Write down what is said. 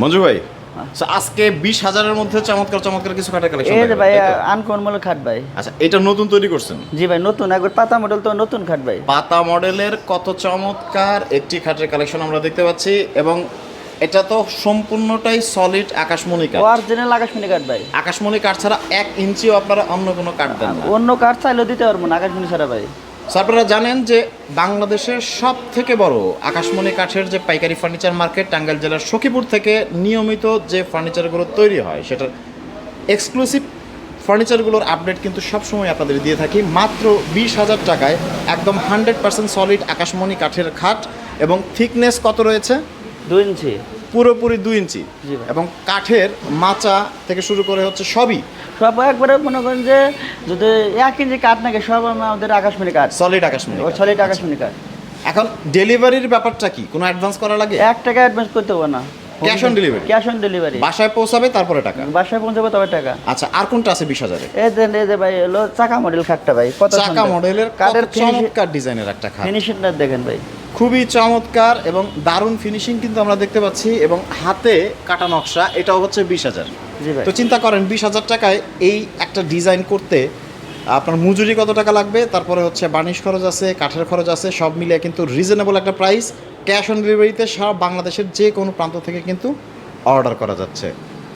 মঞ্জু ভাই, আচ্ছা আজকে 20,000-এর মধ্যে চমৎকার চমৎকার কিছু খাটের কালেকশন এই যে ভাই আনকমন খাট ভাই। আচ্ছা, এটা নতুন তৈরি করছেন? জি ভাই, নতুন একবার পাতা মডেল তো নতুন খাট ভাই। পাতা মডেলের কত চমৎকার একটি খাটের কালেকশন আমরা দেখতে পাচ্ছি, এবং এটা তো সম্পূর্ণটাই সলিড আকাশমণি কাঠ। অরিজিনাল আকাশমণি কাঠ ভাই। আকাশমণি কাঠ ছাড়া 1 ইঞ্চিও আপনারা অন্য কোনো কাঠ দেন না। অন্য কাঠ চাইলেও দিতে পারবো না আকাশমণি ছাড়া ভাই। So, আপনারা জানেন যে বাংলাদেশের সব থেকে বড় আকাশমণি কাঠের যে পাইকারি ফার্নিচার মার্কেট টাঙ্গাইল জেলার সখীপুর থেকে নিয়মিত যে ফার্নিচারগুলো তৈরি হয় সেটার এক্সক্লুসিভ ফার্নিচারগুলোর আপডেট কিন্তু সবসময় আপনাদের দিয়ে থাকি মাত্র 20,000 টাকায়। একদম 100% সলিড আকাশমণি কাঠের খাট, এবং থিকনেস কত রয়েছে? 2 ইঞ্চি। পুরোপুরি 2 ইঞ্চি। জি ভাই। এবং কাঠের মাচা থেকে শুরু করে হচ্ছে সবই সব একবারে মনে করেন যে যদি 1 ইঞ্চি কাঠ নাকি সব আমাদের আকাশমণি কাঠ। সলিড আকাশমণি ও কাঠ। সলিড আকাশমণি কাঠ। এখন ডেলিভারির ব্যাপারটা কি? কোনো অ্যাডভান্স করা লাগে? 1 টাকা অ্যাডভান্স করতে হবে না। Cash on delivery? Cash on delivery. বাসায় পৌঁছাবে তারপরে টাকা? বাসায় পৌঁছাবে তবে টাকা। আচ্ছা, আর কোনটা আছে 20,000-এ? এই যে ভাই হলো চাকা মডেল খাটটা ভাই। কত চাকা মডেলের কাঠের চমৎকার ডিজাইনের একটা খাট, ফিনিশিংটা দেখেন ভাই। খুবই চমৎকার এবং দারুণ ফিনিশিং কিন্তু আমরা দেখতে পাচ্ছি, এবং হাতে কাটা নকশা। এটাও হচ্ছে 20,000। জি ভাই। তো চিন্তা করেন 20,000 টাকায় এই একটা ডিজাইন করতে আপনার মজুরি কত টাকা লাগবে, তারপরে হচ্ছে বার্নিশ খরচ আছে, কাঠের খরচ আছে, সব মিলিয়ে কিন্তু রিজনেবল একটা প্রাইস। ক্যাশ অন ডেলিভারিতে সারা বাংলাদেশের যে কোনো প্রান্ত থেকে কিন্তু অর্ডার করা যাচ্ছে।